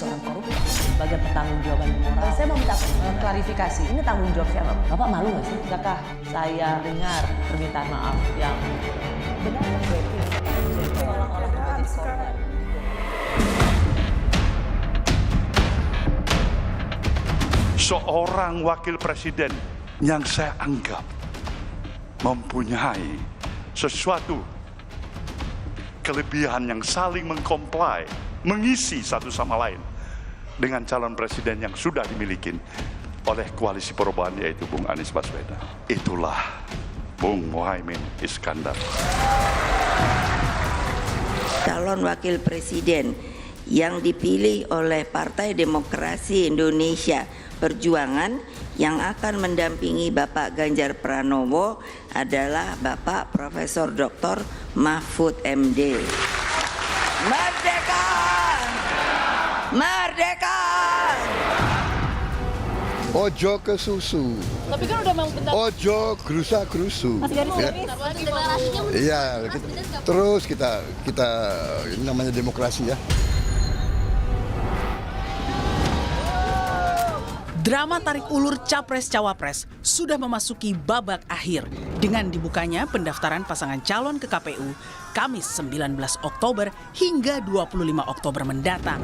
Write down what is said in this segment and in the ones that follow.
seorang koruptor sebagai pertanggungjawaban moral. Saya mau minta klarifikasi. Ini tanggung jawab siapa? Bapak malu nggak sih? Apakah saya dengar permintaan maaf yang benar terjadi? Orang-orang menjadi korban. Seorang wakil presiden yang saya anggap mempunyai sesuatu kelebihan yang saling mengkomplai, mengisi satu sama lain dengan calon presiden yang sudah dimiliki oleh koalisi perubahan, yaitu Bung Anies Baswedan. Itulah Bung Muhaimin Iskandar. Calon wakil presiden yang dipilih oleh Partai Demokrasi Indonesia Perjuangan yang akan mendampingi Bapak Ganjar Pranowo adalah Bapak Profesor Dr. Mahfud MD. Merdeka! Merdeka! Ojo ke susu. Tapi kan udah mau bentar. Ojo gerusa gerusu. Masih garis Ya. deklarasinya Iya, terus kita ini namanya demokrasi ya. Drama tarik ulur Capres-Cawapres sudah memasuki babak akhir dengan dibukanya pendaftaran pasangan calon ke KPU Kamis 19 Oktober hingga 25 Oktober mendatang.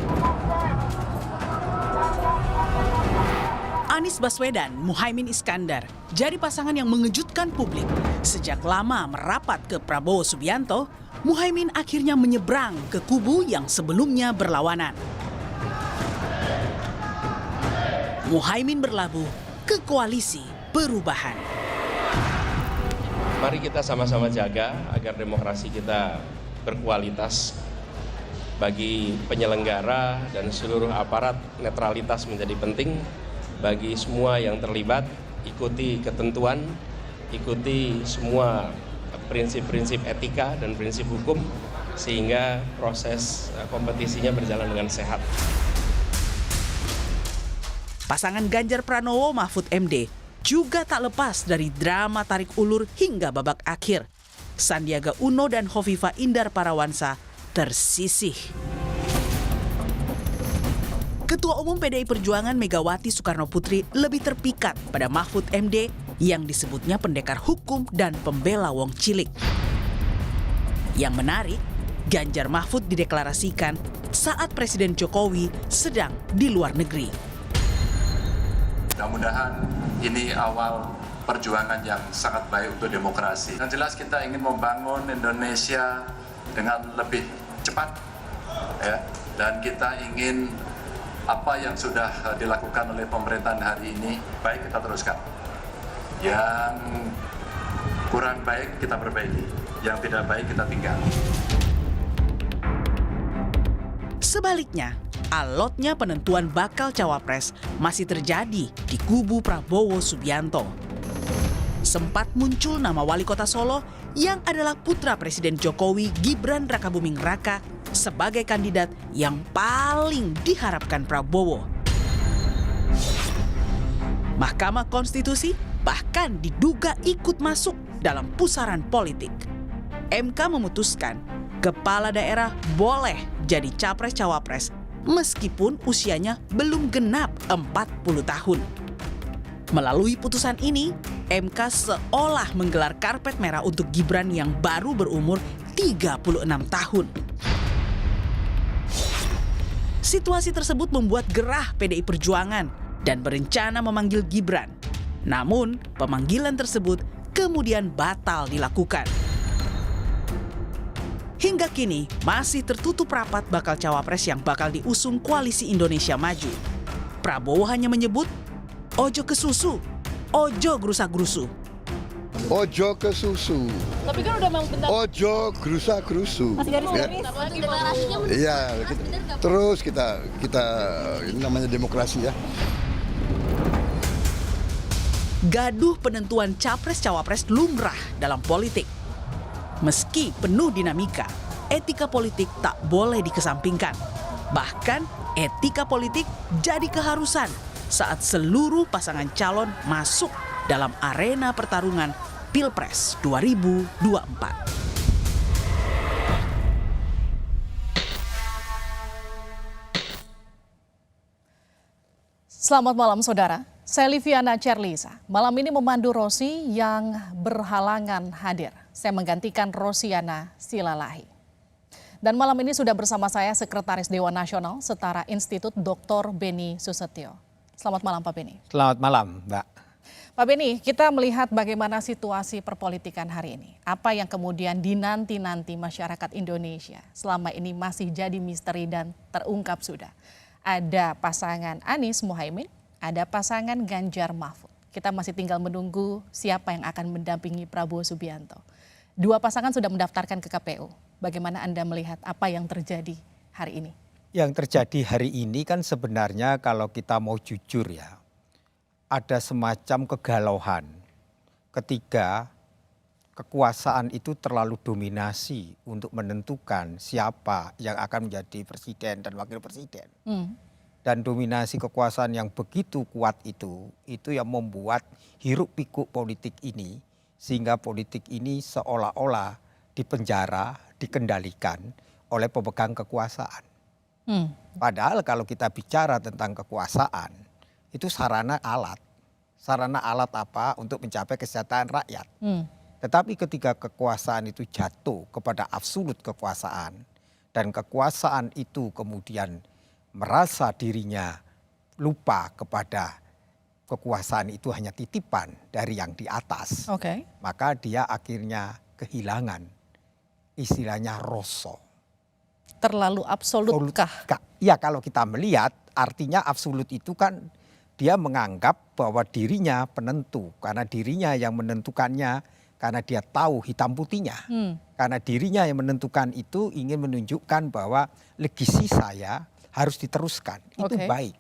Anies Baswedan, Muhaimin Iskandar jadi pasangan yang mengejutkan publik. Sejak lama merapat ke Prabowo Subianto, Muhaimin akhirnya menyeberang ke kubu yang sebelumnya berlawanan. Muhaimin berlabuh ke koalisi perubahan. Mari kita sama-sama jaga agar demokrasi kita berkualitas. Bagi penyelenggara dan seluruh aparat, netralitas menjadi penting. Bagi semua yang terlibat, ikuti ketentuan, ikuti semua prinsip-prinsip etika dan prinsip hukum sehingga proses kompetisinya berjalan dengan sehat. Pasangan Ganjar Pranowo Mahfud MD juga tak lepas dari drama tarik ulur hingga babak akhir. Sandiaga Uno dan Hovifah Indar Parawansa tersisih. Ketua Umum PDI Perjuangan Megawati Soekarnoputri lebih terpikat pada Mahfud MD yang disebutnya pendekar hukum dan pembela wong cilik. Yang menarik, Ganjar Mahfud dideklarasikan saat Presiden Jokowi sedang di luar negeri. Mudah-mudahan ini awal perjuangan yang sangat baik untuk demokrasi. Yang jelas kita ingin membangun Indonesia dengan lebih cepat, ya. Dan kita ingin apa yang sudah dilakukan oleh pemerintahan hari ini baik kita teruskan. Yang kurang baik kita perbaiki, yang tidak baik kita tinggal. Sebaliknya, alotnya penentuan bakal cawapres masih terjadi di kubu Prabowo Subianto. Sempat muncul nama wali kota Solo yang adalah putra Presiden Jokowi Gibran Rakabuming Raka sebagai kandidat yang paling diharapkan Prabowo. Mahkamah Konstitusi bahkan diduga ikut masuk dalam pusaran politik. MK memutuskan kepala daerah boleh jadi capres-cawapres meskipun usianya belum genap 40 tahun. Melalui putusan ini, MK seolah menggelar karpet merah untuk Gibran yang baru berumur 36 tahun. Situasi tersebut membuat gerah PDI Perjuangan dan berencana memanggil Gibran. Namun, pemanggilan tersebut kemudian batal dilakukan. Hingga kini masih tertutup rapat bakal cawapres yang bakal diusung Koalisi Indonesia Maju. Prabowo hanya menyebut, ojo ke susu, ojo gerusa-gerusu. Ojo ke susu. Tapi kan udah mau bentar. Ojo gerusa gerusu. Masih garis Ya. deklarasinya Iya, terus kita ini namanya demokrasi ya. Gaduh penentuan capres-cawapres lumrah dalam politik. Meski penuh dinamika, etika politik tak boleh dikesampingkan. Bahkan etika politik jadi keharusan saat seluruh pasangan calon masuk dalam arena pertarungan Pilpres 2024. Selamat malam saudara, saya Liviana Cerlisa. Malam ini memandu Rosi yang berhalangan hadir. Saya menggantikan Rosiana Silalahi. Dan malam ini sudah bersama saya Sekretaris Dewan Nasional Setara Institut Dr. Beni Susetio. Selamat malam Pak Beni. Selamat malam Mbak. Pak Beni, kita melihat bagaimana situasi perpolitikan hari ini. Apa yang kemudian dinanti-nanti masyarakat Indonesia selama ini masih jadi misteri dan terungkap sudah. Ada pasangan Anies Mohaimin, ada pasangan Ganjar Mahfud. Kita masih tinggal menunggu siapa yang akan mendampingi Prabowo Subianto. Dua pasangan sudah mendaftarkan ke KPU. Bagaimana Anda melihat apa yang terjadi hari ini? Yang terjadi hari ini kan sebenarnya kalau kita mau jujur ya, ada semacam kegalauan ketika kekuasaan itu terlalu dominasi untuk menentukan siapa yang akan menjadi presiden dan wakil presiden. Dan dominasi kekuasaan yang begitu kuat itu yang membuat hiruk pikuk politik ini, sehingga politik ini seolah-olah dipenjara, dikendalikan oleh pemegang kekuasaan. Padahal kalau kita bicara tentang kekuasaan, itu sarana alat. Sarana alat apa? Untuk mencapai kesejahteraan rakyat. Tetapi ketika kekuasaan itu jatuh kepada absolut kekuasaan, dan kekuasaan itu kemudian merasa dirinya lupa kepada kekuasaan itu hanya titipan dari yang di atas, maka dia akhirnya kehilangan istilahnya rasa. Terlalu absolutkah? Ya, kalau kita melihat artinya absolut itu kan dia menganggap bahwa dirinya penentu, karena dirinya yang menentukannya, karena dia tahu hitam putihnya. Karena dirinya yang menentukan itu ingin menunjukkan bahwa legasi saya harus diteruskan. Itu baik.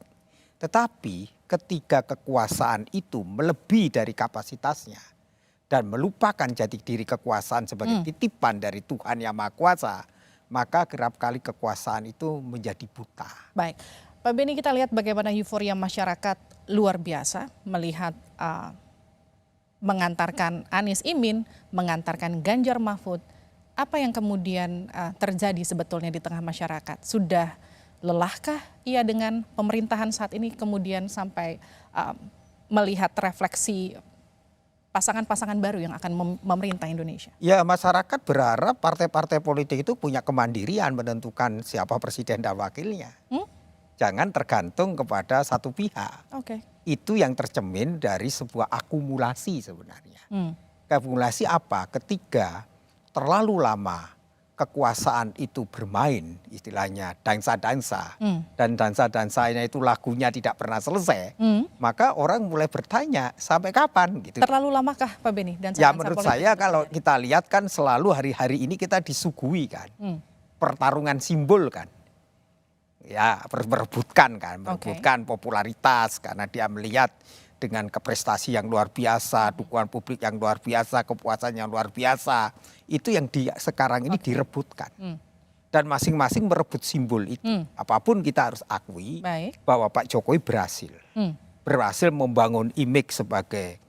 Tetapi ketika kekuasaan itu melebihi dari kapasitasnya dan melupakan jati diri kekuasaan sebagai titipan dari Tuhan Yang Maha Kuasa, maka kerap kali kekuasaan itu menjadi buta. Baik, Pak Beni, kita lihat bagaimana euforia masyarakat luar biasa melihat mengantarkan Anies Imin, mengantarkan Ganjar Mahfud. Apa yang kemudian terjadi sebetulnya di tengah masyarakat? Sudah lelahkah ia dengan pemerintahan saat ini kemudian sampai melihat refleksi pasangan-pasangan baru yang akan memerintah Indonesia? Ya, masyarakat berharap partai-partai politik itu punya kemandirian menentukan siapa presiden dan wakilnya. Jangan tergantung kepada satu pihak. Itu yang tercermin dari sebuah akumulasi sebenarnya. Akumulasi apa? Ketika terlalu lama kekuasaan itu bermain, istilahnya dansa-dansa, dan dansa-dansanya itu lagunya tidak pernah selesai, maka orang mulai bertanya sampai kapan gitu. Terlalu lamakah Pak Beni? Ya, menurut saya kalau kita lihat kan selalu hari-hari ini kita disuguhi kan pertarungan simbol kan. Ya, berebutkan popularitas karena dia melihat dengan prestasi yang luar biasa, dukungan publik yang luar biasa, kepuasan yang luar biasa. Itu yang sekarang ini direbutkan. Dan masing-masing merebut simbol itu. Apapun kita harus akui bahwa Pak Jokowi berhasil. Berhasil membangun image sebagai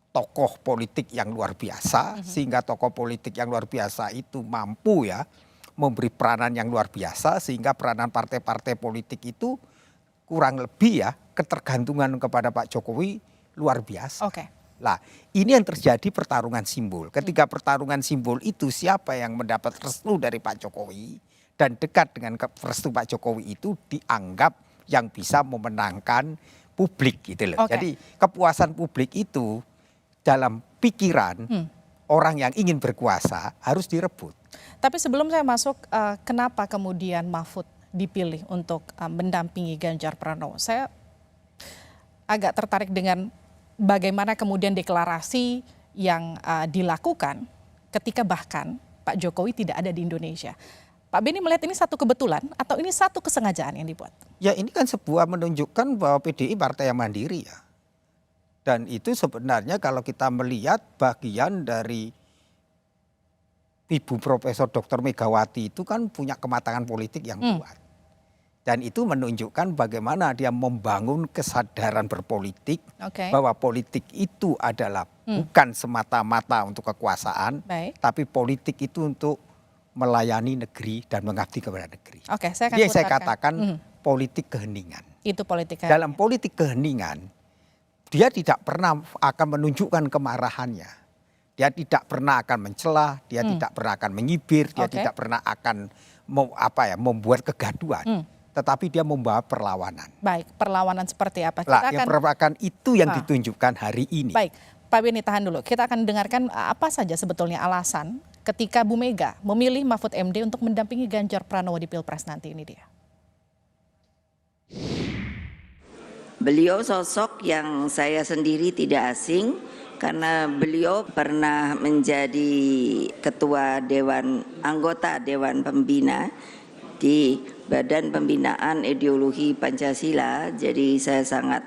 tokoh politik yang luar biasa. Sehingga tokoh politik yang luar biasa itu mampu ya memberi peranan yang luar biasa, sehingga peranan partai-partai politik itu kurang lebih ya ketergantungan kepada Pak Jokowi luar biasa. Lah, ini yang terjadi pertarungan simbol. Ketika pertarungan simbol itu siapa yang mendapat restu dari Pak Jokowi dan dekat dengan restu Pak Jokowi itu dianggap yang bisa memenangkan publik gitu loh. Jadi kepuasan publik itu dalam pikiran orang yang ingin berkuasa harus direbut. Tapi sebelum saya masuk, kenapa kemudian Mahfud dipilih untuk mendampingi Ganjar Pranowo? Saya agak tertarik dengan bagaimana kemudian deklarasi yang dilakukan ketika bahkan Pak Jokowi tidak ada di Indonesia. Pak Beni melihat ini satu kebetulan atau ini satu kesengajaan yang dibuat? Ya, ini kan sebuah menunjukkan bahwa PDI partai yang mandiri ya. Dan itu sebenarnya kalau kita melihat bagian dari Ibu Profesor Dr. Megawati itu kan punya kematangan politik yang kuat. Dan itu menunjukkan bagaimana dia membangun kesadaran berpolitik bahwa politik itu adalah bukan semata-mata untuk kekuasaan, tapi politik itu untuk melayani negeri dan mengabdi kepada negeri. Oke, saya akan Dia saya katakan politik keheningan. Itu politik. Dalam politik keheningan, dia tidak pernah akan menunjukkan kemarahannya. Dia tidak pernah akan mencela, dia tidak pernah akan menyibir, dia tidak pernah akan membuat kegaduhan. Tetapi dia membawa perlawanan. Baik, perlawanan seperti apa? Perlawanan itu yang ditunjukkan hari ini. Baik, Pak Beni tahan dulu. Kita akan dengarkan apa saja sebetulnya alasan ketika Bu Mega memilih Mahfud MD untuk mendampingi Ganjar Pranowo di Pilpres nanti. Ini dia. Beliau sosok yang saya sendiri tidak asing karena beliau pernah menjadi ketua anggota Dewan Pembina di Badan Pembinaan Ideologi Pancasila. Jadi saya sangat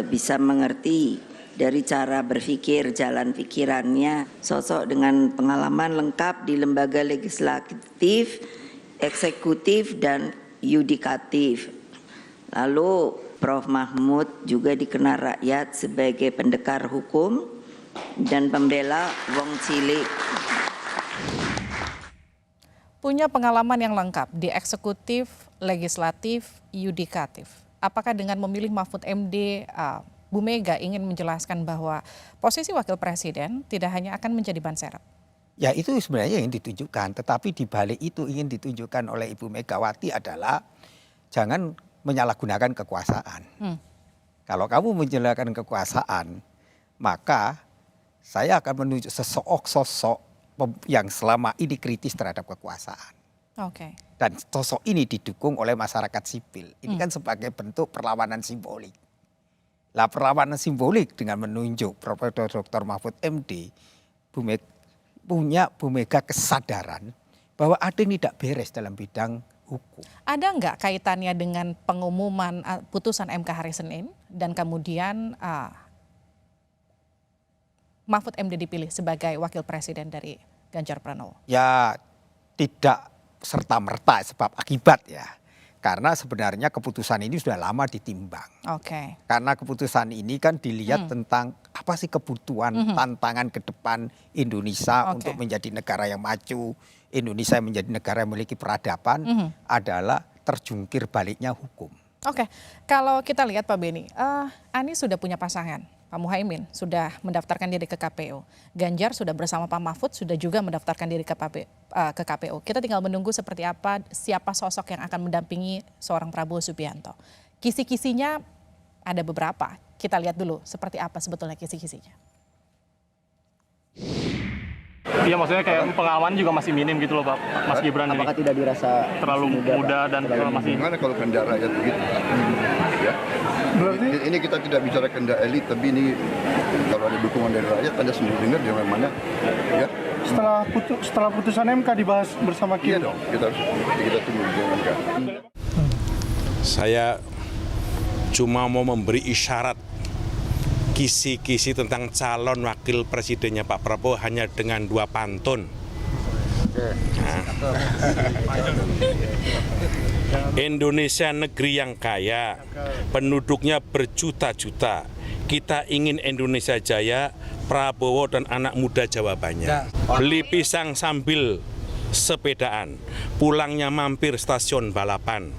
bisa mengerti dari cara berpikir, jalan pikirannya, sosok dengan pengalaman lengkap di lembaga legislatif, eksekutif, dan yudikatif. Lalu Prof. Mahfud juga dikenal rakyat sebagai pendekar hukum dan pembela wong cilik. Punya pengalaman yang lengkap di eksekutif, legislatif, yudikatif. Apakah dengan memilih Mahfud MD, Bu Mega ingin menjelaskan bahwa posisi wakil presiden tidak hanya akan menjadi ban serep? Ya itu sebenarnya yang ditunjukkan, tetapi di balik itu ingin ditunjukkan oleh Ibu Megawati adalah jangan menyalahgunakan kekuasaan. Kalau kamu menyalahgunakan kekuasaan, maka saya akan menunjuk sosok yang selama ini kritis terhadap kekuasaan. Dan sosok ini didukung oleh masyarakat sipil. Ini kan sebagai bentuk perlawanan simbolik. Lah perlawanan simbolik dengan menunjuk Profesor Dr. Mahfud MD, Bu Mega kesadaran bahwa ada yang tidak beres dalam bidang hukum. Ada nggak kaitannya dengan pengumuman putusan MK hari Senin dan kemudian Mahfud MD dipilih sebagai wakil presiden dari Ganjar Pranowo? Ya tidak serta-merta sebab akibat ya. Karena sebenarnya keputusan ini sudah lama ditimbang. Karena keputusan ini kan dilihat tentang apa sih kebutuhan tantangan ke depan Indonesia untuk menjadi negara yang maju, Indonesia menjadi negara yang memiliki peradaban adalah terjungkir baliknya hukum. Kalau kita lihat Pak Beni, Anies sudah punya pasangan. Pak Muhaimin sudah mendaftarkan diri ke KPU. Ganjar sudah bersama Pak Mahfud sudah juga mendaftarkan diri ke KPU. Kita tinggal menunggu seperti apa, siapa sosok yang akan mendampingi seorang Prabowo Subianto. Kisi-kisinya ada beberapa. Kita lihat dulu seperti apa sebetulnya kisi-kisinya. Iya, maksudnya kayak pengalaman juga masih minim gitu loh Pak, Mas Gibran ini. Apakah tidak dirasa terlalu muda dan masih... Gimana kalau kehendak rakyat begitu? Ya. Berarti... Ini kita tidak bicara kehendak elit, tapi ini kalau ada dukungan dari rakyat, Anda sendiri dengar di mana? Ya. Setelah putusan MK dibahas bersama Kim. Iya dong, kita tunggu di MK. Saya cuma mau memberi isyarat kisi-kisi tentang calon wakil presidennya Pak Prabowo hanya dengan 2 pantun. Indonesia negeri yang kaya, penduduknya berjuta-juta. Kita ingin Indonesia jaya, Prabowo dan anak muda jawabannya. Beli pisang sambil sepedaan, pulangnya mampir stasiun balapan.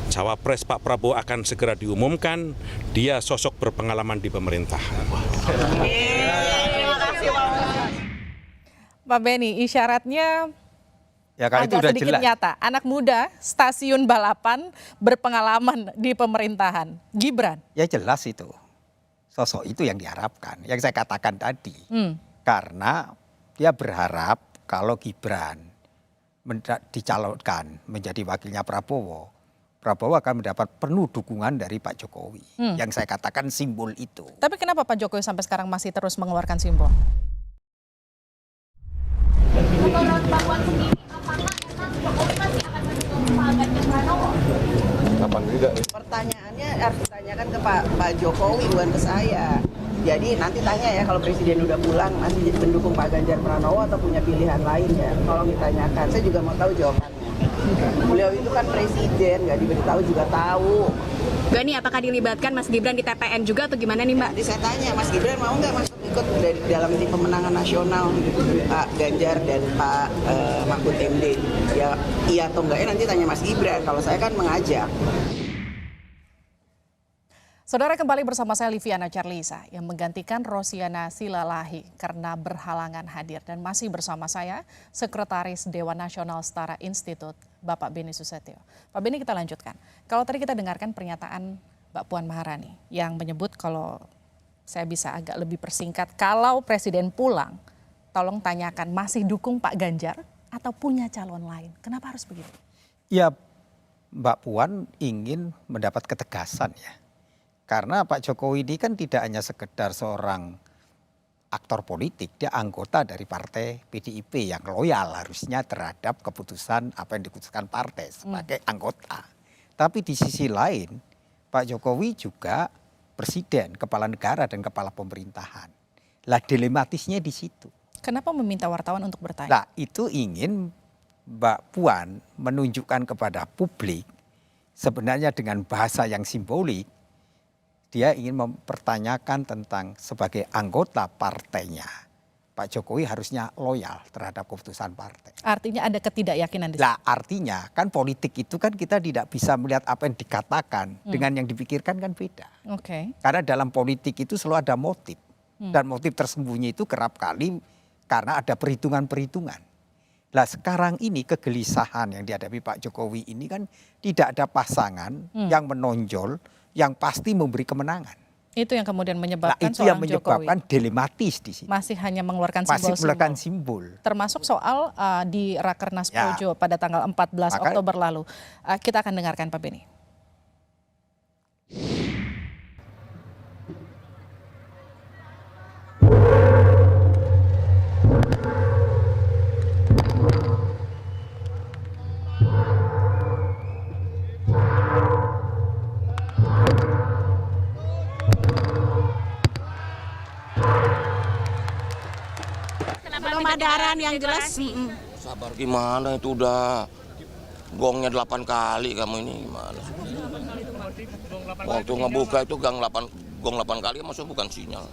Cawapres Pak Prabowo akan segera diumumkan, dia sosok berpengalaman di pemerintahan. Pak Beni, isyaratnya ya, kalau agak itu udah sedikit jelas. nyata. Anak muda, stasiun balapan, berpengalaman di pemerintahan. Gibran? Ya jelas itu. Sosok itu yang diharapkan, yang saya katakan tadi. Karena dia berharap kalau Gibran dicalonkan menjadi wakilnya Prabowo, Prabowo akan mendapat penuh dukungan dari Pak Jokowi. Yang saya katakan simbol itu. Tapi kenapa Pak Jokowi sampai sekarang masih terus mengeluarkan simbol? Menurut Mbak Puan sendiri, apakah Jokowi masih akan mendukung Pak Ganjar Pranowo? Kapan tidak? Pertanyaannya harus ditanyakan ke Pak Jokowi, bukan ke saya. Jadi nanti tanya ya kalau Presiden udah pulang masih mendukung Pak Ganjar Pranowo atau punya pilihan lain ya. Tolong ditanyakan, saya juga mau tahu jawabannya. Beliau itu kan presiden, nggak diberitahu juga tahu. Gani, apakah dilibatkan Mas Gibran di TPN juga atau gimana nih Mbak? Nanti saya tanya, Mas Gibran mau nggak masuk ikut dalam tim pemenangan nasional Pak Ganjar dan Pak Mahfud MD? Ya iya atau enggak ya nanti tanya Mas Gibran. Kalau saya kan mengajak. Saudara, kembali bersama saya Liviana Charlisa yang menggantikan Rosiana Silalahi karena berhalangan hadir, dan masih bersama saya Sekretaris Dewan Nasional Setara Institut, Bapak Beni Susetio. Pak Beni, kita lanjutkan. Kalau tadi kita dengarkan pernyataan Mbak Puan Maharani yang menyebut, kalau saya bisa agak lebih persingkat, kalau Presiden pulang, tolong tanyakan masih dukung Pak Ganjar atau punya calon lain. Kenapa harus begitu? Ya, Mbak Puan ingin mendapat ketegasan ya. Karena Pak Jokowi ini kan tidak hanya sekedar seorang aktor politik, dia anggota dari partai PDIP yang loyal harusnya terhadap keputusan apa yang diputuskan partai sebagai anggota. Tapi di sisi lain, Pak Jokowi juga presiden, kepala negara dan kepala pemerintahan. Lah dilematisnya di situ. Kenapa meminta wartawan untuk bertanya? Nah, itu ingin Mbak Puan menunjukkan kepada publik sebenarnya dengan bahasa yang simbolik, dia ingin mempertanyakan tentang sebagai anggota partainya, Pak Jokowi harusnya loyal terhadap keputusan partai. Artinya ada ketidakyakinan di situ. Lah artinya kan politik itu kan kita tidak bisa melihat apa yang dikatakan dengan yang dipikirkan kan beda. Oke. Karena dalam politik itu selalu ada motif. Dan motif tersembunyi itu kerap kali karena ada perhitungan-perhitungan. Lah sekarang ini kegelisahan yang dihadapi Pak Jokowi ini kan tidak ada pasangan yang menonjol yang pasti memberi kemenangan. Itu yang kemudian menyebabkan itu yang menyebabkan Jokowi dilematis di sini. masih hanya mengeluarkan simbol. Termasuk soal di Rakernas Projo pada tanggal 14 Oktober lalu. Kita akan dengarkan Pak Beni. Pemadaran yang jelas. Sabar gimana, itu udah gongnya 8 kali kamu ini gimana? Waktu ngebuka itu gong 8 kali masuk bukan sinyal.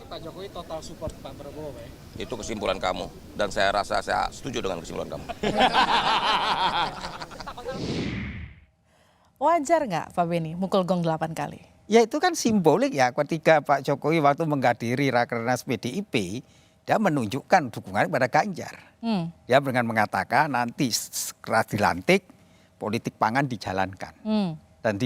Pak Jokowi total support Pak Prabowo ya? Itu kesimpulan kamu dan saya rasa saya setuju dengan kesimpulan kamu. Wajar nggak Pak Beni mukul gong 8 kali? Ya itu kan simbolik ya, ketika Pak Jokowi waktu menghadiri Rakernas PDIP, dia menunjukkan dukungan kepada Ganjar. Dia dengan mengatakan nanti setelah dilantik politik pangan dijalankan. Dan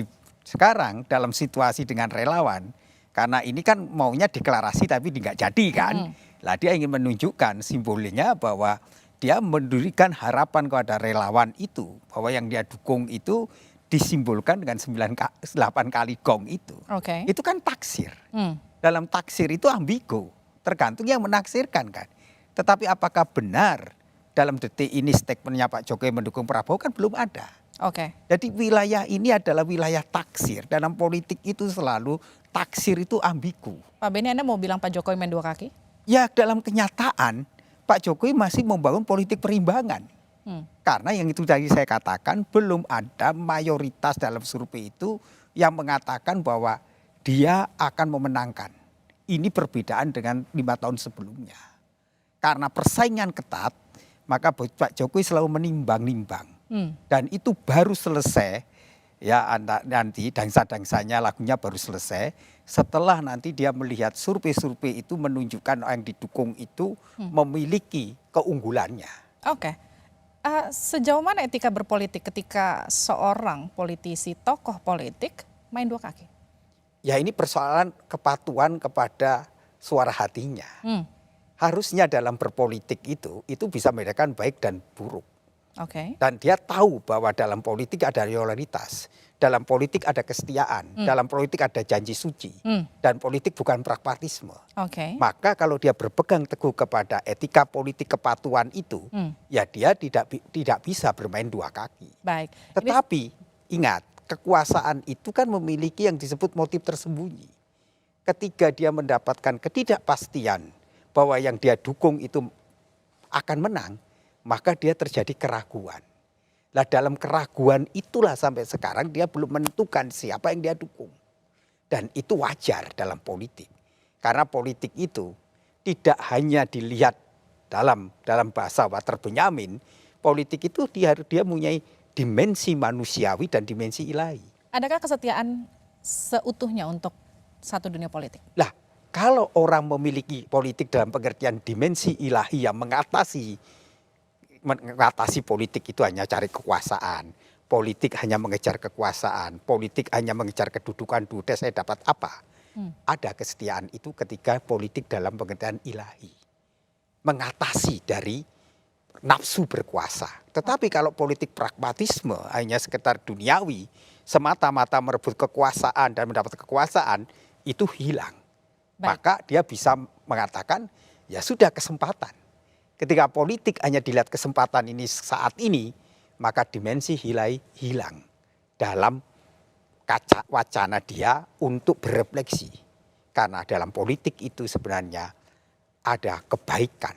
sekarang dalam situasi dengan relawan, karena ini kan maunya deklarasi tapi nggak jadi kan. Lah dia ingin menunjukkan simbolnya bahwa dia memberikan harapan kepada relawan itu, bahwa yang dia dukung itu disimbolkan dengan 8 kali gong itu. Itu kan taksir. Dalam taksir itu ambigu. Tergantung yang menaksirkan kan. Tetapi apakah benar dalam detik ini statementnya Pak Jokowi mendukung Prabowo kan belum ada. Jadi wilayah ini adalah wilayah taksir. Dalam politik itu selalu taksir itu ambigu. Pak Beni, Anda mau bilang Pak Jokowi main 2 kaki? Ya dalam kenyataan Pak Jokowi masih membangun politik perimbangan. Karena yang itu tadi saya katakan belum ada mayoritas dalam survei itu yang mengatakan bahwa dia akan memenangkan. Ini perbedaan dengan 5 tahun sebelumnya. Karena persaingan ketat, maka Pak Jokowi selalu menimbang-nimbang. Dan itu baru selesai, ya nanti dangsa-dangsanya lagunya baru selesai, setelah nanti dia melihat survei-survei itu menunjukkan yang didukung itu memiliki keunggulannya. Sejauh mana etika berpolitik ketika seorang politisi, tokoh politik main 2 kaki? Ya ini persoalan kepatuhan kepada suara hatinya. Harusnya dalam berpolitik itu bisa membedakan baik dan buruk. Dan dia tahu bahwa dalam politik ada loyalitas, dalam politik ada kesetiaan, dalam politik ada janji suci, dan politik bukan pragmatisme. Maka kalau dia berpegang teguh kepada etika politik kepatuhan itu, ya dia tidak bisa bermain 2 kaki. Tetapi ingat, kekuasaan itu kan memiliki yang disebut motif tersembunyi. Ketika dia mendapatkan ketidakpastian bahwa yang dia dukung itu akan menang, maka dia terjadi keraguan. Lah dalam keraguan itulah sampai sekarang dia belum menentukan siapa yang dia dukung. Dan itu wajar dalam politik. Karena politik itu tidak hanya dilihat dalam bahasa Walter Benjamin, politik itu dia mempunyai dimensi manusiawi dan dimensi ilahi. Adakah kesetiaan seutuhnya untuk satu dunia politik. Lah, kalau orang memiliki politik dalam pengertian dimensi ilahi yang mengatasi politik itu hanya cari kekuasaan, politik hanya mengejar kekuasaan, politik hanya mengejar kedudukan, duda saya dapat apa? Ada kesetiaan itu ketika politik dalam pengertian ilahi mengatasi dari nafsu berkuasa. Tetapi kalau politik pragmatisme hanya sekedar duniawi, semata-mata merebut kekuasaan dan mendapat kekuasaan, itu hilang. Maka dia bisa mengatakan, ya sudah kesempatan. Ketika politik hanya dilihat kesempatan ini saat ini, maka dimensi ilahi hilang dalam kaca wacana dia untuk berefleksi. Karena dalam politik itu sebenarnya ada kebaikan.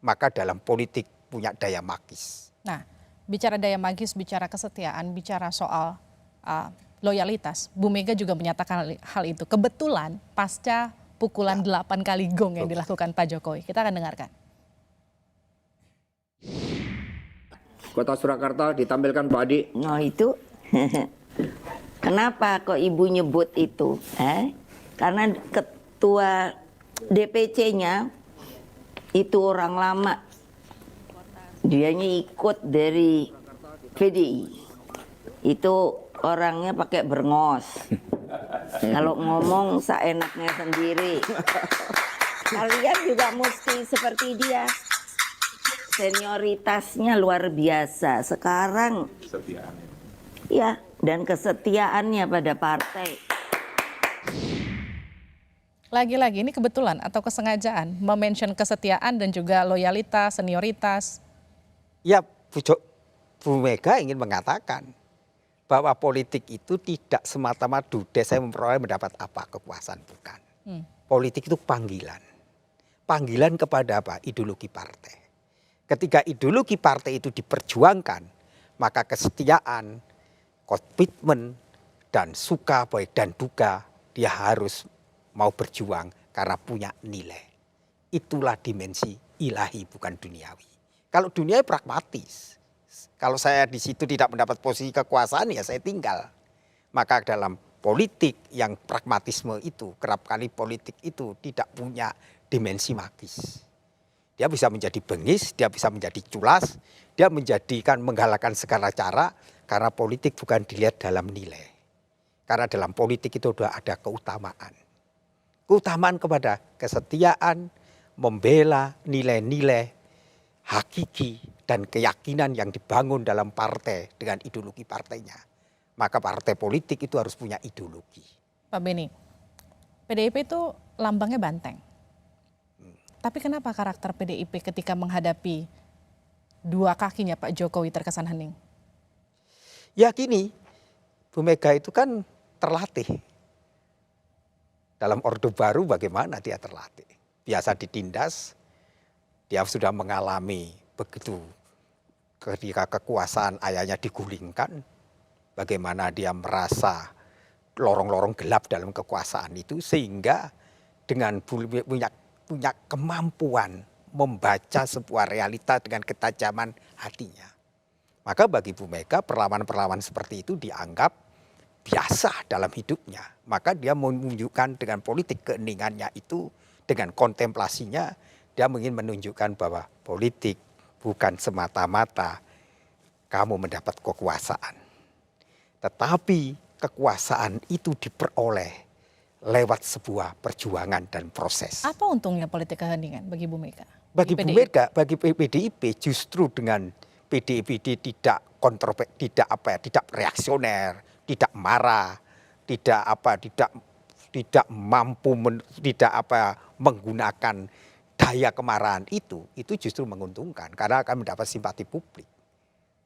Maka dalam politik punya daya magis. Nah, bicara daya magis, bicara kesetiaan, bicara soal loyalitas, Bu Mega juga menyatakan hal itu. Kebetulan pasca pukulan 8 kali gong yang dilakukan Pak Jokowi. Kita akan dengarkan. Kota Surakarta ditampilkan Pak Adi. No itu, kenapa kok Ibu nyebut itu? Karena ketua DPC-nya itu orang lama. Dianya ikut dari PDI. Itu orangnya pakai berngos. Kalau ngomong seenaknya sendiri. Kalian juga mesti seperti dia. Senioritasnya luar biasa. Sekarang ya, dan kesetiaannya pada partai. Lagi-lagi ini kebetulan atau kesengajaan mention kesetiaan dan juga loyalitas, senioritas. Ya, Bu Mega ingin mengatakan bahwa politik itu tidak semata-mata duda saya memperoleh mendapat apa kekuasaan, bukan. Politik itu panggilan. Panggilan kepada apa? Ideologi partai. Ketika ideologi partai itu diperjuangkan, maka kesetiaan, komitmen, dan suka baik dan duka dia harus mau berjuang karena punya nilai. Itulah dimensi ilahi bukan duniawi. Kalau duniawi pragmatis. Kalau saya di situ tidak mendapat posisi kekuasaan ya saya tinggal. Maka dalam politik yang pragmatisme itu, kerap kali politik itu tidak punya dimensi magis. Dia bisa menjadi bengis, dia bisa menjadi culas, dia menggalakkan segala cara karena politik bukan dilihat dalam nilai. Karena dalam politik itu sudah ada keutamaan. Keutamaan kepada kesetiaan, membela nilai-nilai hakiki dan keyakinan yang dibangun dalam partai dengan ideologi partainya. Maka partai politik itu harus punya ideologi. Pak Beni, PDIP itu lambangnya banteng. Tapi kenapa karakter PDIP ketika menghadapi dua kakinya Pak Jokowi terkesan hening? Ya gini, Bu Mega itu kan terlatih. Dalam Orde Baru bagaimana dia terlatih? Biasa ditindas, dia sudah mengalami begitu ketika kekuasaan ayahnya digulingkan. Bagaimana dia merasa lorong-lorong gelap dalam kekuasaan itu. Sehingga dengan punya kemampuan membaca sebuah realita dengan ketajaman hatinya. Maka bagi Bu Mega perlawanan-perlawanan seperti itu dianggap biasa dalam hidupnya. Maka dia menunjukkan dengan politik keheningannya itu, dengan kontemplasinya, dia ingin menunjukkan bahwa politik bukan semata-mata kamu mendapat kekuasaan. Tetapi kekuasaan itu diperoleh lewat sebuah perjuangan dan proses. Apa untungnya politik keheningan bagi Bu Mega? Bagi Bu Mega, bagi PDIP justru dengan PDIP tidak tidak reaksioner, tidak marah, tidak mampu menggunakan daya kemarahan itu justru menguntungkan karena akan mendapat simpati publik.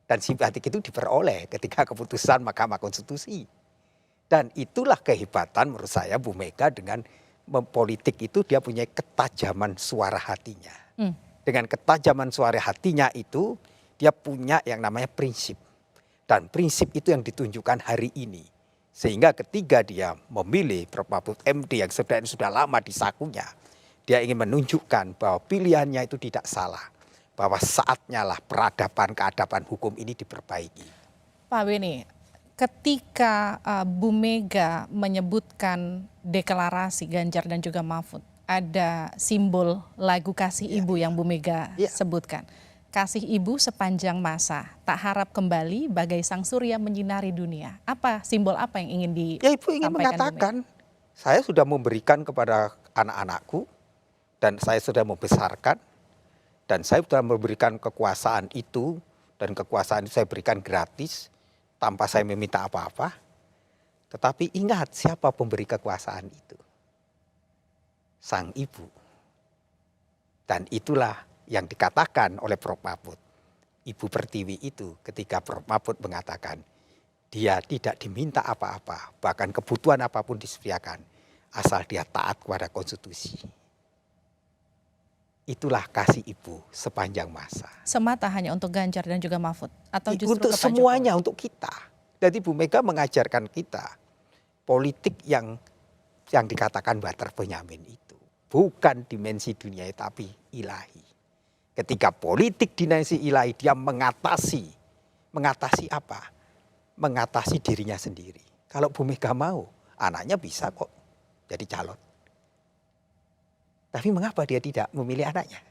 Dan simpati itu diperoleh ketika keputusan Mahkamah Konstitusi. Dan itulah kehebatan menurut saya Bu Mega dengan politik itu dia punya ketajaman suara hatinya. Dengan ketajaman suara hatinya itu dia punya yang namanya prinsip. Dan prinsip itu yang ditunjukkan hari ini. Sehingga ketika dia memilih Prof. Mahfud MD yang sudah lama di sakunya, dia ingin menunjukkan bahwa pilihannya itu tidak salah. Bahwa saatnya lah peradaban keadaban hukum ini diperbaiki. Pak Beni, ketika Bu Mega menyebutkan deklarasi Ganjar dan juga Mahfud, ada simbol lagu Kasih Ibu yang Bu Mega sebutkan. Kasih ibu sepanjang masa, tak harap kembali bagai sang surya menyinari dunia. Apa simbol apa yang ingin disampaikan? Ya, ibu ingin mengatakan, saya sudah memberikan kepada anak-anakku, dan saya sudah membesarkan, dan saya sudah memberikan kekuasaan itu, dan kekuasaan itu saya berikan gratis, tanpa saya meminta apa-apa. Tetapi ingat siapa pemberi kekuasaan itu? Sang ibu. Dan itulah yang dikatakan oleh Prof. Mahfud, Ibu Pertiwi itu ketika Prof. Mahfud mengatakan dia tidak diminta apa-apa, bahkan kebutuhan apapun disediakan, asal dia taat kepada konstitusi. Itulah kasih ibu sepanjang masa. Semata hanya untuk Ganjar dan juga Mahfud? Atau justru untuk semuanya, untuk kita. Jadi Bu Mega mengajarkan kita politik yang dikatakan Walter Benjamin itu. Bukan dimensi dunia tapi ilahi. Ketika politik dinasti ilahi dia mengatasi apa? Mengatasi dirinya sendiri. Kalau Bu Mega mau, anaknya bisa kok jadi calon. Tapi mengapa dia tidak memilih anaknya?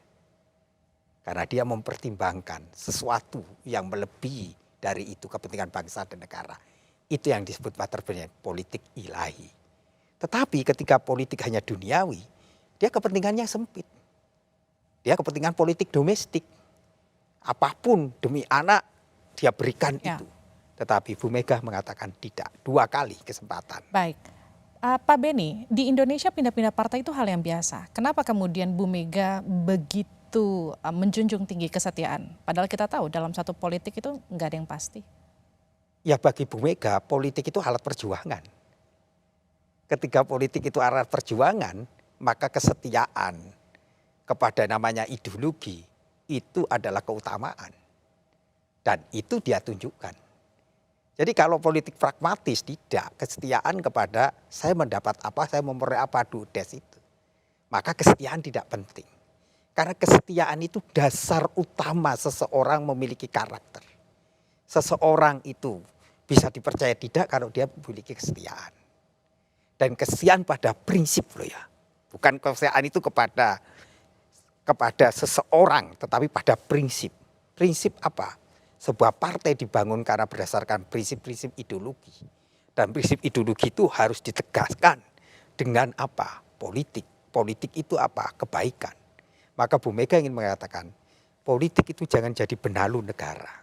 Karena dia mempertimbangkan sesuatu yang melebihi dari itu kepentingan bangsa dan negara. Itu yang disebut politik ilahi. Tetapi ketika politik hanya duniawi, dia kepentingannya sempit. Dia kepentingan politik domestik. Apapun demi anak dia berikan itu. Tetapi Bu Mega mengatakan tidak. 2 kali kesempatan. Baik. Pak Beni, di Indonesia pindah-pindah partai itu hal yang biasa. Kenapa kemudian Bu Mega begitu menjunjung tinggi kesetiaan? Padahal kita tahu dalam satu politik itu nggak ada yang pasti. Ya bagi Bu Mega politik itu alat perjuangan. Ketika politik itu alat perjuangan, maka kesetiaan kepada namanya ideologi itu adalah keutamaan. Dan itu dia tunjukkan. Jadi kalau politik pragmatis tidak, kesetiaan kepada saya mendapat apa, saya memperoleh apa, dudes itu. Maka kesetiaan tidak penting. Karena kesetiaan itu dasar utama seseorang memiliki karakter. Seseorang itu bisa dipercaya tidak kalau dia memiliki kesetiaan. Dan kesetiaan pada prinsip loh ya. Bukan kesetiaan itu kepada seseorang, tetapi pada prinsip. Prinsip apa? Sebuah partai dibangun karena berdasarkan prinsip-prinsip ideologi. Dan prinsip ideologi itu harus ditegaskan dengan apa? Politik. Politik itu apa? Kebaikan. Maka Bu Mega ingin mengatakan, politik itu jangan jadi benalu negara.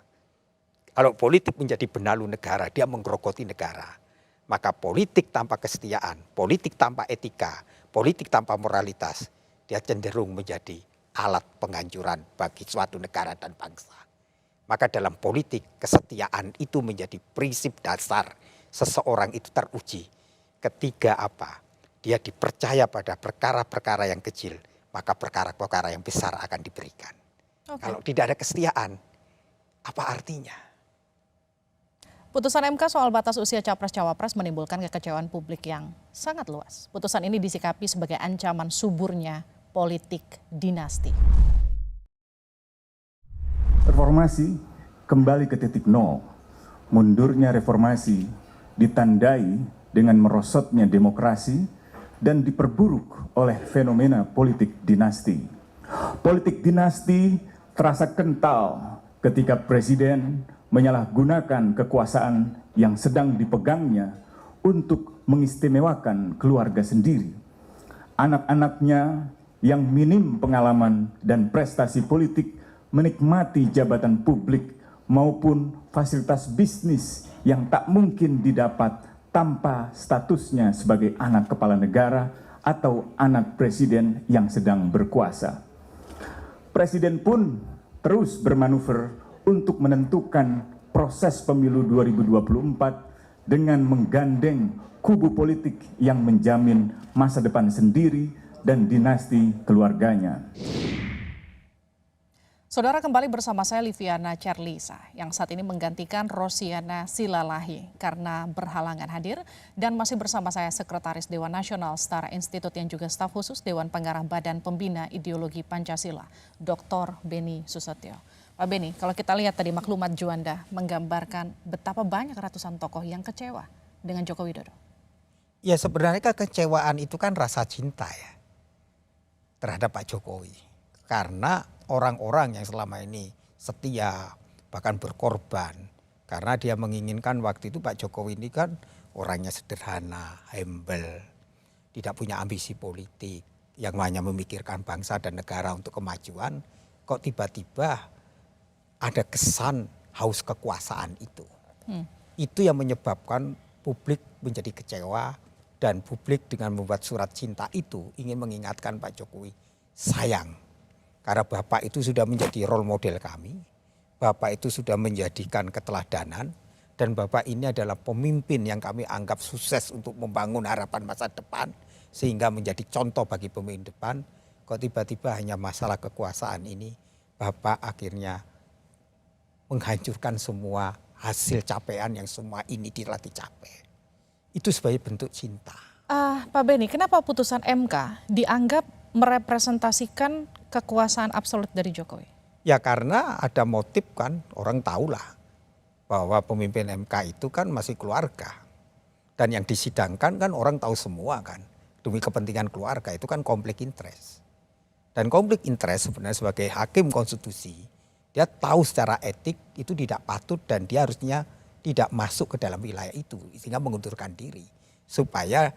Kalau politik menjadi benalu negara, dia menggerogoti negara. Maka politik tanpa kesetiaan, politik tanpa etika, politik tanpa moralitas, dia cenderung menjadi alat penghancuran bagi suatu negara dan bangsa. Maka dalam politik kesetiaan itu menjadi prinsip dasar seseorang itu teruji. Ketika apa? Dia dipercaya pada perkara-perkara yang kecil, maka perkara-perkara yang besar akan diberikan. Kalau tidak ada kesetiaan, apa artinya? Putusan MK soal batas usia Capres-Cawapres menimbulkan kekecewaan publik yang sangat luas. Putusan ini disikapi sebagai ancaman suburnya politik dinasti. Reformasi kembali ke titik nol. Mundurnya reformasi ditandai dengan merosotnya demokrasi dan diperburuk oleh fenomena politik dinasti. Politik dinasti terasa kental ketika presiden menyalahgunakan kekuasaan yang sedang dipegangnya untuk mengistimewakan keluarga sendiri. Anak-anaknya yang minim pengalaman dan prestasi politik menikmati jabatan publik maupun fasilitas bisnis yang tak mungkin didapat tanpa statusnya sebagai anak kepala negara atau anak presiden yang sedang berkuasa. Presiden pun terus bermanuver untuk menentukan proses pemilu 2024 dengan menggandeng kubu politik yang menjamin masa depan sendiri dan dinasti keluarganya. Saudara, kembali bersama saya Liviana Charlisa yang saat ini menggantikan Rosiana Silalahi karena berhalangan hadir, dan masih bersama saya Sekretaris Dewan Nasional Setara Institut yang juga staf khusus Dewan Pengarah Badan Pembina Ideologi Pancasila, Dr. Beni Susetio. Pak Beni, kalau kita lihat tadi maklumat Juanda menggambarkan betapa banyak ratusan tokoh yang kecewa dengan Joko Widodo. Ya sebenarnya kekecewaan itu kan rasa cinta ya terhadap Pak Jokowi. Karena orang-orang yang selama ini setia, bahkan berkorban. Karena dia menginginkan waktu itu Pak Jokowi ini kan orangnya sederhana, humble, tidak punya ambisi politik, yang hanya memikirkan bangsa dan negara untuk kemajuan. Kok tiba-tiba ada kesan haus kekuasaan itu. Itu yang menyebabkan publik menjadi kecewa. Dan publik dengan membuat surat cinta itu ingin mengingatkan Pak Jokowi, sayang. Karena Bapak itu sudah menjadi role model kami. Bapak itu sudah menjadikan keteladanan. Dan Bapak ini adalah pemimpin yang kami anggap sukses untuk membangun harapan masa depan. Sehingga menjadi contoh bagi pemimpin depan. Kok tiba-tiba hanya masalah kekuasaan ini, Bapak akhirnya menghancurkan semua hasil capaian yang semua ini telah dicapai. Itu sebagai bentuk cinta. Pak Beni, kenapa putusan MK dianggap merepresentasikan kekuasaan absolut dari Jokowi? Ya karena ada motif kan, orang tahulah bahwa pemimpin MK itu kan masih keluarga. Dan yang disidangkan kan orang tahu semua kan. Demi kepentingan keluarga itu kan konflik interest. Dan konflik interest sebenarnya sebagai hakim konstitusi, dia tahu secara etik itu tidak patut dan dia harusnya tidak masuk ke dalam wilayah itu sehingga mengundurkan diri supaya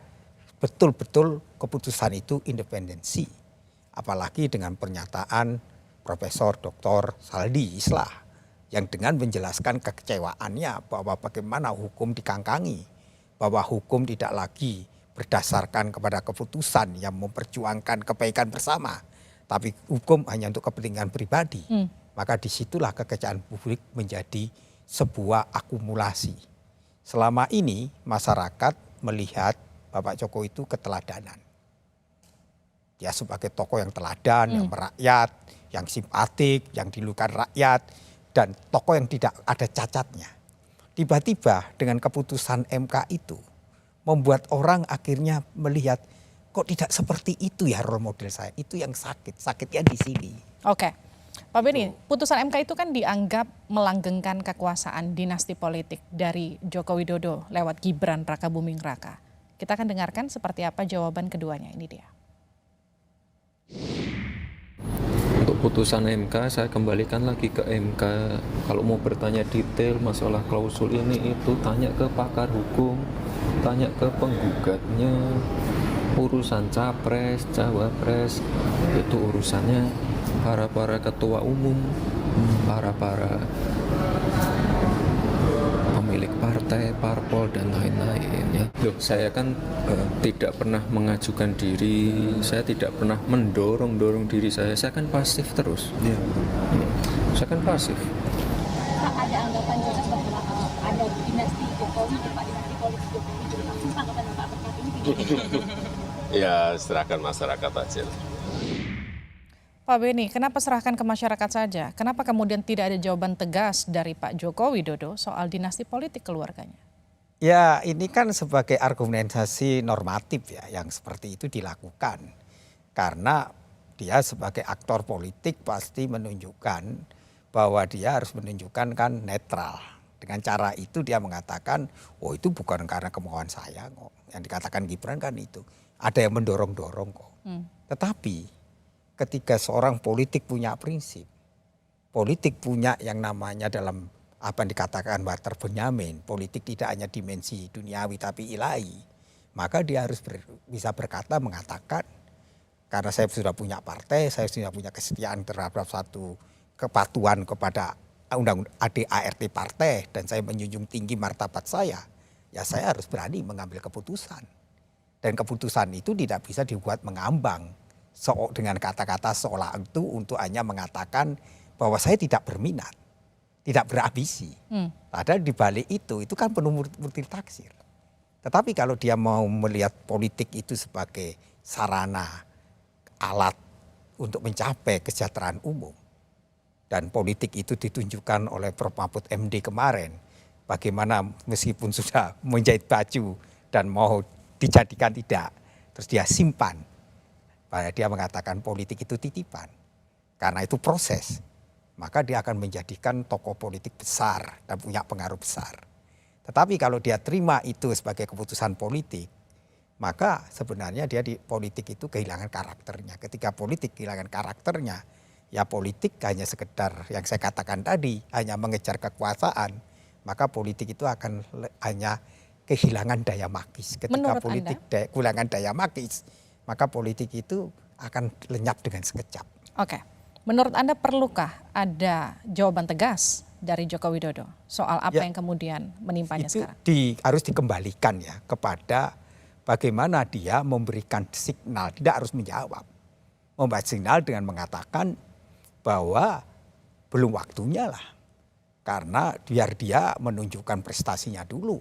betul-betul keputusan itu independensi. Apalagi dengan pernyataan Profesor Dr. Saldi Islah yang dengan menjelaskan kekecewaannya bahwa bagaimana hukum dikangkangi, bahwa hukum tidak lagi berdasarkan kepada keputusan yang memperjuangkan kebaikan bersama, tapi hukum hanya untuk kepentingan pribadi. Maka disitulah kekecewaan publik menjadi sebuah akumulasi. Selama ini masyarakat melihat Bapak Jokowi itu keteladanan. Dia sebagai tokoh yang teladan, yang merakyat, yang simpatik, yang dilukan rakyat, dan tokoh yang tidak ada cacatnya. Tiba-tiba dengan keputusan MK itu membuat orang akhirnya melihat kok tidak seperti itu ya role model saya. Itu yang sakit, sakitnya di sini. Oke. Pak Beni, putusan MK itu kan dianggap melanggengkan kekuasaan dinasti politik dari Joko Widodo lewat Gibran Raka Buming Raka. Kita akan dengarkan seperti apa jawaban keduanya, ini dia. Untuk putusan MK, saya kembalikan lagi ke MK. Kalau mau bertanya detail masalah klausul ini itu, tanya ke pakar hukum, tanya ke penggugatnya. Urusan capres, cawapres, itu urusannya para ketua umum, para pemilik partai, parpol dan lain-lain ya. Loh, saya kan tidak pernah mengajukan diri, saya tidak pernah mendorong diri saya kan pasif terus. Ya. Saya kan pasif. Pak, ada anggapan juga seperti ada dinasti Jokowi dan Pak dinasti politik Jokowi juga langsung anggapan Pak terkait ini. Ya, serahkan masyarakat aja. Pak Beni, kenapa serahkan ke masyarakat saja? Kenapa kemudian tidak ada jawaban tegas dari Pak Joko Widodo soal dinasti politik keluarganya? Ya ini kan sebagai argumentasi normatif ya yang seperti itu dilakukan. Karena dia sebagai aktor politik pasti menunjukkan bahwa dia harus menunjukkan kan netral. Dengan cara itu dia mengatakan, oh itu bukan karena kemauan saya kok. Yang dikatakan Gibran kan itu. Ada yang mendorong-dorong kok. Tetapi ketika seorang politik punya prinsip, politik punya yang namanya dalam apa yang dikatakan Walter Benjamin, politik tidak hanya dimensi duniawi tapi ilahi, maka dia harus bisa berkata mengatakan, karena saya sudah punya partai, saya sudah punya kesetiaan terhadap satu kepatuhan kepada undang-undang ADART partai, dan saya menjunjung tinggi martabat saya, ya saya harus berani mengambil keputusan. Dan keputusan itu tidak bisa dibuat mengambang dengan kata-kata seolah itu untuk hanya mengatakan bahwa saya tidak berminat, tidak berambisi. Padahal di balik itu kan penuh multitaksir. Tetapi kalau dia mau melihat politik itu sebagai sarana, alat untuk mencapai kesejahteraan umum, dan politik itu ditunjukkan oleh Prof. Mahfud MD kemarin, bagaimana meskipun sudah menjahit baju dan mau dijadikan tidak, terus dia simpan. Dia mengatakan politik itu titipan, karena itu proses. maka dia akan menjadikan tokoh politik besar dan punya pengaruh besar. Tetapi kalau dia terima itu sebagai keputusan politik, maka sebenarnya dia di politik itu kehilangan karakternya. Ketika politik kehilangan karakternya, ya politik hanya sekedar yang saya katakan tadi, hanya mengejar kekuasaan, maka politik itu akan hanya kehilangan daya magis. Ketika Menurut politik kehilangan daya magis, maka politik itu akan lenyap dengan sekejap. Oke, menurut Anda perlukah ada jawaban tegas dari Joko Widodo soal apa yang kemudian menimpanya itu sekarang? Harus dikembalikan ya kepada bagaimana dia memberikan signal, tidak harus menjawab. Membuat signal dengan mengatakan bahwa belum waktunya lah. Karena biar dia menunjukkan prestasinya dulu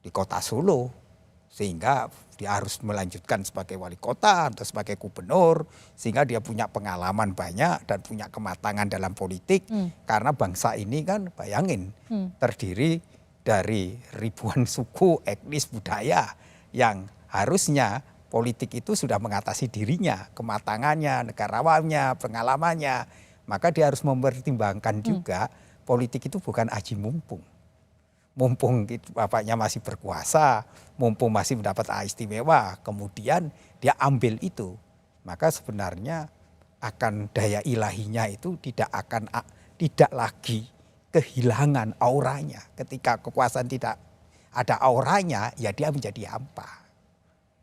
di kota Solo. Sehingga dia harus melanjutkan sebagai wali kota atau sebagai gubernur. Sehingga dia punya pengalaman banyak dan punya kematangan dalam politik. Karena bangsa ini kan bayangin terdiri dari ribuan suku, etnis, budaya. Yang harusnya politik itu sudah mengatasi dirinya, kematangannya, negarawannya, pengalamannya. Maka dia harus mempertimbangkan juga politik itu bukan aji mumpung. Mumpung bapaknya masih berkuasa, mumpung masih mendapat hak istimewa, kemudian dia ambil itu. Maka sebenarnya akan daya ilahinya itu tidak lagi kehilangan auranya. Ketika kekuasaan tidak ada auranya, ya dia menjadi hampa.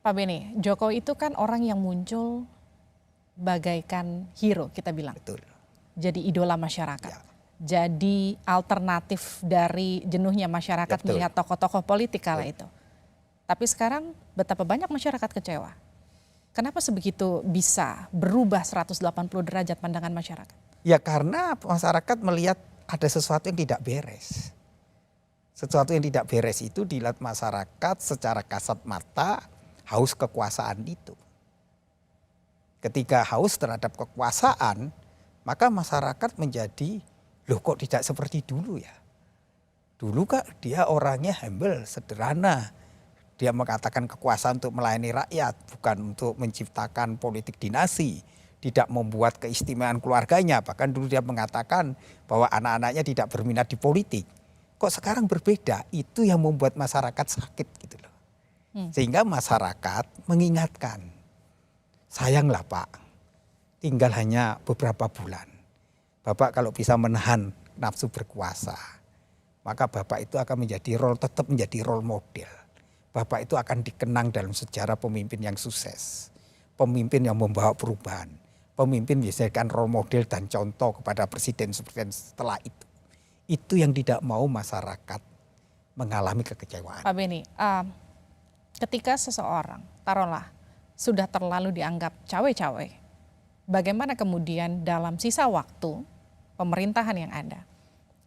Pak Beni, Jokowi itu kan orang yang muncul bagaikan hero kita bilang. Betul. Jadi idola masyarakat. Jadi alternatif dari jenuhnya masyarakat melihat tokoh-tokoh politik kala itu. Tapi sekarang betapa banyak masyarakat kecewa. Kenapa sebegitu bisa berubah 180 derajat pandangan masyarakat? Ya karena masyarakat melihat ada sesuatu yang tidak beres. Sesuatu yang tidak beres itu dilihat masyarakat secara kasat mata haus kekuasaan itu. Ketika haus terhadap kekuasaan, maka masyarakat menjadi, loh kok tidak seperti dulu ya. Dulu kak dia orangnya humble, sederhana. Dia mengatakan kekuasaan untuk melayani rakyat, bukan untuk menciptakan politik dinasti. Tidak membuat keistimewaan keluarganya. Bahkan dulu dia mengatakan bahwa anak-anaknya tidak berminat di politik. Kok sekarang berbeda? Itu yang membuat masyarakat sakit gitu loh. Sehingga masyarakat mengingatkan, sayanglah Pak, tinggal hanya beberapa bulan. Bapak kalau bisa menahan nafsu berkuasa, maka Bapak itu akan tetap menjadi role model. Bapak itu akan dikenang dalam sejarah pemimpin yang sukses. Pemimpin yang membawa perubahan. Pemimpin dijadikan role model dan contoh kepada presiden-presiden setelah itu. Itu yang tidak mau masyarakat mengalami kekecewaan. Pak Beni, ketika seseorang, taruhlah, sudah terlalu dianggap cawe-cawe, bagaimana kemudian dalam sisa waktu pemerintahan yang ada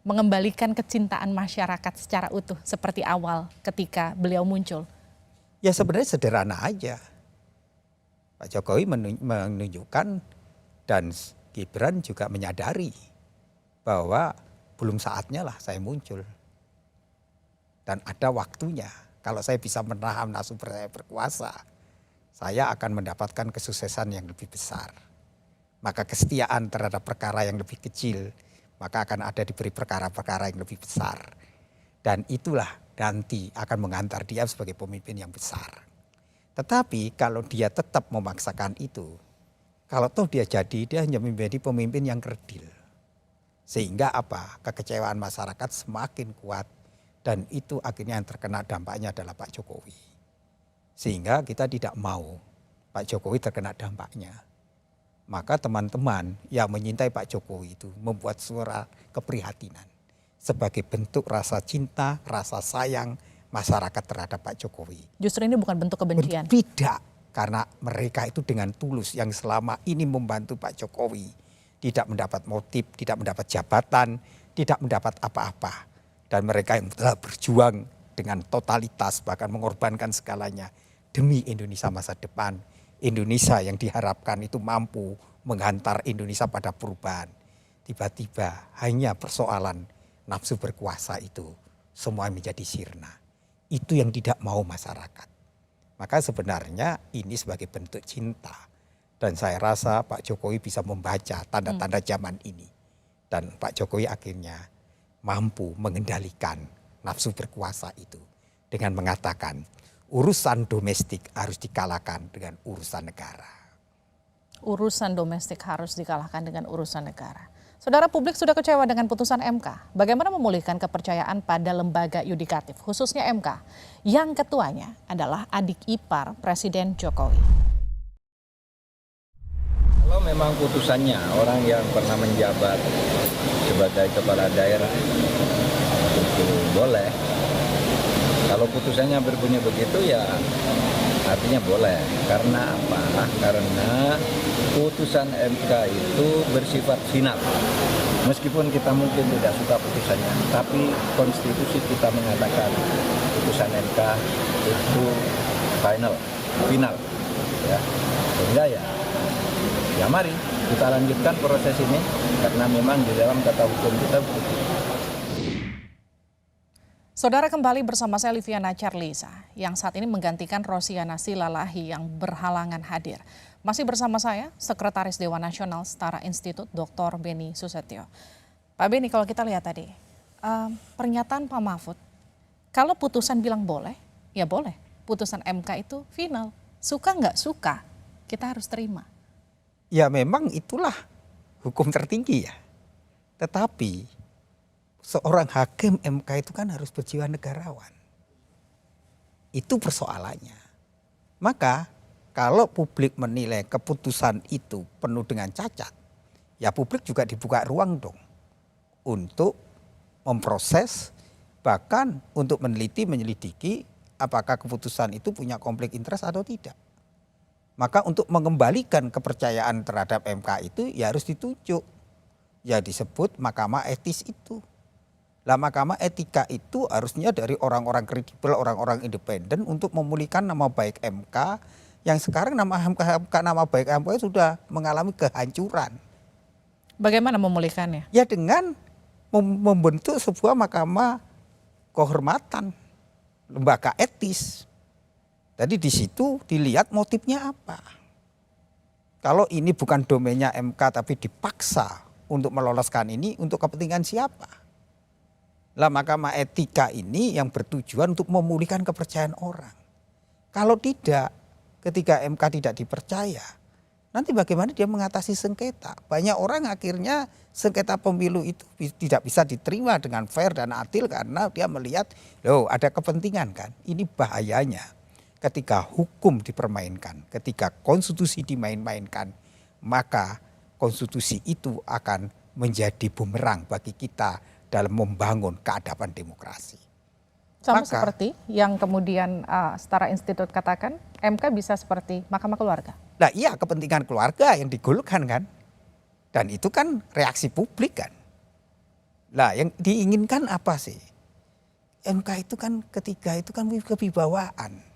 mengembalikan kecintaan masyarakat secara utuh seperti awal ketika beliau muncul? Ya sebenarnya sederhana aja. Pak Jokowi menunjukkan dan Gibran juga menyadari bahwa belum saatnya lah saya muncul. Dan ada waktunya. Kalau saya bisa menahan nafsu saya berkuasa, saya akan mendapatkan kesuksesan yang lebih besar. Maka kesetiaan terhadap perkara yang lebih kecil, maka akan ada diberi perkara-perkara yang lebih besar. Dan itulah nanti akan mengantar dia sebagai pemimpin yang besar. Tetapi kalau dia tetap memaksakan itu, kalau toh dia jadi, dia hanya menjadi pemimpin yang kerdil. Sehingga apa? Kekecewaan masyarakat semakin kuat. Dan itu akhirnya yang terkena dampaknya adalah Pak Jokowi. Sehingga kita tidak mau Pak Jokowi terkena dampaknya. Maka teman-teman yang menyintai Pak Jokowi itu membuat suara keprihatinan. Sebagai bentuk rasa cinta, rasa sayang masyarakat terhadap Pak Jokowi. Justru ini bukan bentuk kebencian? Tidak, karena mereka itu dengan tulus yang selama ini membantu Pak Jokowi. Tidak mendapat motif, tidak mendapat jabatan, tidak mendapat apa-apa. Dan mereka yang telah berjuang dengan totalitas, bahkan mengorbankan segalanya demi Indonesia masa depan. Indonesia yang diharapkan itu mampu menghantar Indonesia pada perubahan. Tiba-tiba hanya persoalan nafsu berkuasa itu semua menjadi sirna. Itu yang tidak mau masyarakat. Maka sebenarnya ini sebagai bentuk cinta. Dan saya rasa Pak Jokowi bisa membaca tanda-tanda zaman ini. Dan Pak Jokowi akhirnya mampu mengendalikan nafsu berkuasa itu dengan mengatakan urusan domestik harus dikalahkan dengan urusan negara. Urusan domestik harus dikalahkan dengan urusan negara. Saudara, publik sudah kecewa dengan putusan MK. Bagaimana memulihkan kepercayaan pada lembaga yudikatif, khususnya MK, yang ketuanya adalah adik ipar Presiden Jokowi. Kalau memang putusannya orang yang pernah menjabat sebagai kepala daerah itu boleh. Kalau putusannya berbunyi begitu ya artinya boleh. Karena apa? Karena putusan MK itu bersifat final. Meskipun kita mungkin tidak suka putusannya, tapi konstitusi kita mengatakan putusan MK itu final. Ya. Sehingga ya mari kita lanjutkan proses ini karena memang di dalam kata hukum kita begitu. Saudara, kembali bersama saya Liviana Charlisa yang saat ini menggantikan Rosiana Silalahi yang berhalangan hadir. Masih bersama saya Sekretaris Dewan Nasional Setara Institut Dr. Beni Susetio. Pak Beni, kalau kita lihat tadi pernyataan Pak Mahfud, kalau putusan bilang boleh, ya boleh. Putusan MK itu final. Suka nggak suka, kita harus terima. Ya memang itulah hukum tertinggi ya. Tetapi seorang hakim MK itu kan harus berjiwa negarawan. Itu persoalannya. Maka kalau publik menilai keputusan itu penuh dengan cacat, ya publik juga dibuka ruang dong untuk memproses, bahkan untuk meneliti, menyelidiki apakah keputusan itu punya konflik interest atau tidak. Maka untuk mengembalikan kepercayaan terhadap MK itu ya harus ditunjuk. Ya disebut mahkamah etis itu. Lah mahkamah etika itu harusnya dari orang-orang kredibel, orang-orang independen untuk memulihkan nama baik MK yang sekarang nama baik MK sudah mengalami kehancuran. Bagaimana memulihkannya? Ya dengan membentuk sebuah mahkamah kehormatan, lembaga etis. Jadi di situ dilihat motifnya apa. Kalau ini bukan domainnya MK tapi dipaksa untuk meloloskan ini untuk kepentingan siapa? Lah mahkamah etika ini yang bertujuan untuk memulihkan kepercayaan orang. Kalau tidak, ketika MK tidak dipercaya, nanti bagaimana dia mengatasi sengketa? Banyak orang akhirnya sengketa pemilu itu tidak bisa diterima dengan fair dan adil karena dia melihat, loh ada kepentingan kan. Ini bahayanya. Ketika hukum dipermainkan, ketika konstitusi dimain-mainkan, maka konstitusi itu akan menjadi bumerang bagi kita dalam membangun keadaban demokrasi. Sama seperti yang kemudian Setara Institut katakan, MK bisa seperti Mahkamah Keluarga. Nah iya, kepentingan keluarga yang digolkan kan. Dan itu kan reaksi publik kan. Nah yang diinginkan apa sih? MK itu kan ketika itu kan kewibawaan.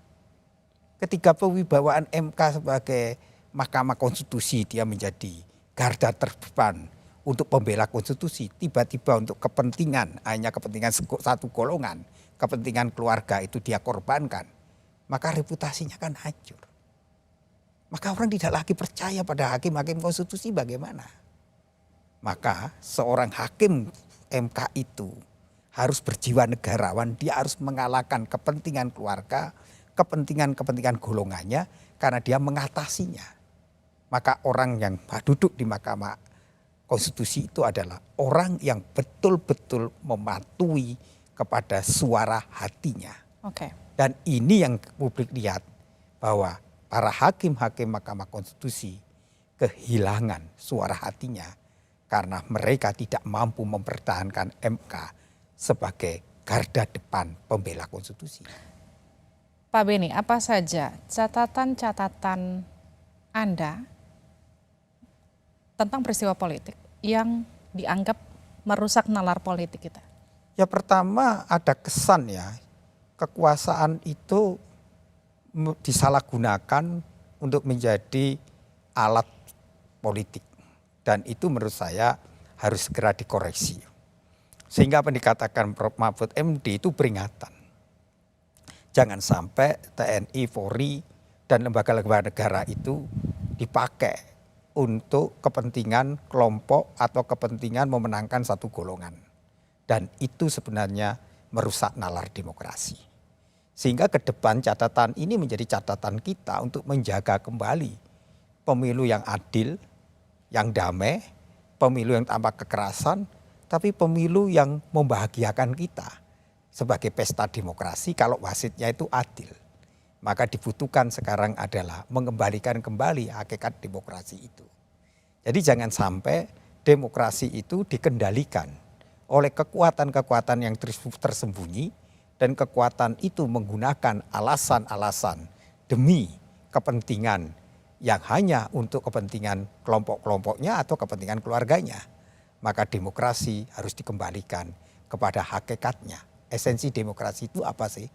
Ketika pewibawaan MK sebagai Mahkamah Konstitusi dia menjadi garda terdepan untuk pembela konstitusi, tiba-tiba untuk kepentingan, hanya kepentingan satu golongan, kepentingan keluarga itu dia korbankan, maka reputasinya kan hancur. Maka orang tidak lagi percaya pada hakim-hakim konstitusi bagaimana. Maka seorang hakim MK itu harus berjiwa negarawan, dia harus mengalahkan kepentingan keluarga, kepentingan golongannya karena dia mengatasinya. Maka orang yang duduk di Mahkamah Konstitusi itu adalah orang yang betul-betul mematuhi kepada suara hatinya. Oke. Dan ini yang publik lihat bahwa para hakim-hakim Mahkamah Konstitusi kehilangan suara hatinya karena mereka tidak mampu mempertahankan MK sebagai garda depan pembela konstitusi. Pak Beni, apa saja catatan-catatan Anda tentang peristiwa politik yang dianggap merusak nalar politik kita? Ya pertama ada kesan ya, kekuasaan itu disalahgunakan untuk menjadi alat politik. Dan itu menurut saya harus segera dikoreksi. Sehingga apa yang dikatakan Prof. Mahfud MD itu peringatan. Jangan sampai TNI, Polri, dan lembaga-lembaga negara itu dipakai untuk kepentingan kelompok atau kepentingan memenangkan satu golongan. Dan itu sebenarnya merusak nalar demokrasi. Sehingga ke depan catatan ini menjadi catatan kita untuk menjaga kembali pemilu yang adil, yang damai, pemilu yang tanpa kekerasan, tapi pemilu yang membahagiakan kita sebagai pesta demokrasi kalau wasitnya itu adil. Maka dibutuhkan sekarang adalah mengembalikan kembali hakikat demokrasi itu. Jadi jangan sampai demokrasi itu dikendalikan oleh kekuatan-kekuatan yang tersembunyi dan kekuatan itu menggunakan alasan-alasan demi kepentingan yang hanya untuk kepentingan kelompok-kelompoknya atau kepentingan keluarganya. Maka demokrasi harus dikembalikan kepada hakikatnya. Esensi demokrasi itu apa sih?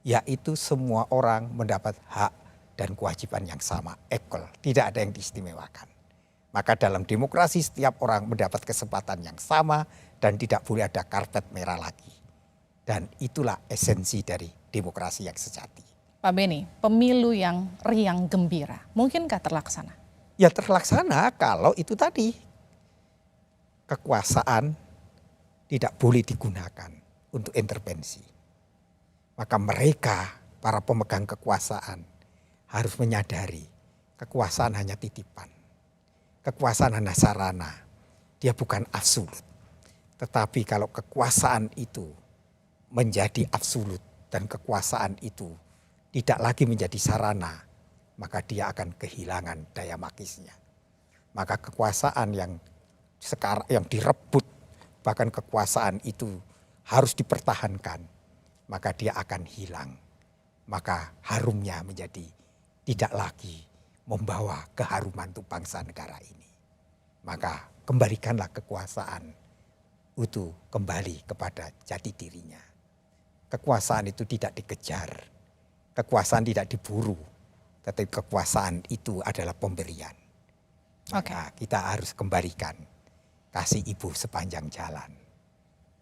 Yaitu semua orang mendapat hak dan kewajiban yang sama, equal, tidak ada yang diistimewakan. Maka dalam demokrasi setiap orang mendapat kesempatan yang sama dan tidak boleh ada karpet merah lagi. Dan itulah esensi dari demokrasi yang sejati. Pak Beni, pemilu yang riang gembira, mungkinkah terlaksana? Ya terlaksana kalau itu tadi, kekuasaan tidak boleh digunakan untuk intervensi. Maka mereka, para pemegang kekuasaan, harus menyadari kekuasaan hanya titipan. Kekuasaan hanya sarana, dia bukan absolut. Tetapi kalau kekuasaan itu menjadi absolut dan kekuasaan itu tidak lagi menjadi sarana, maka dia akan kehilangan daya magisnya. Maka kekuasaan yang sekarang yang direbut, bahkan kekuasaan itu harus dipertahankan, maka dia akan hilang. Maka harumnya menjadi tidak lagi membawa keharuman untuk bangsa negara ini. Maka kembalikanlah kekuasaan itu kembali kepada jati dirinya. Kekuasaan itu tidak dikejar, kekuasaan tidak diburu, tetapi kekuasaan itu adalah pemberian. Maka kita harus kembalikan kasih ibu sepanjang jalan.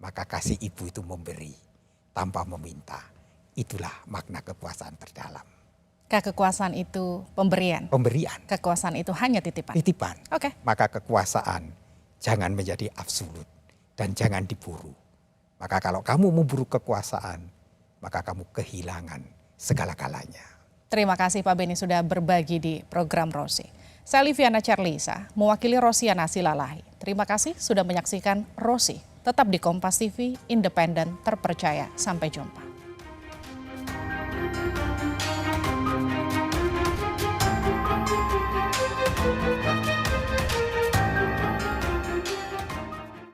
Maka kasih ibu itu memberi tanpa meminta. Itulah makna kekuasaan terdalam. Kekuasaan itu pemberian. Pemberian. Kekuasaan itu hanya titipan. Titipan. Oke. Maka kekuasaan jangan menjadi absolut dan jangan diburu. Maka kalau kamu memburu kekuasaan, maka kamu kehilangan segala-galanya. Terima kasih Pak Beni sudah berbagi di program Rosi. Saya Liviana Charlisa, mewakili Rosiana Silalahi. Terima kasih sudah menyaksikan Rosi. Tetap di Kompas TV, independen, terpercaya. Sampai jumpa.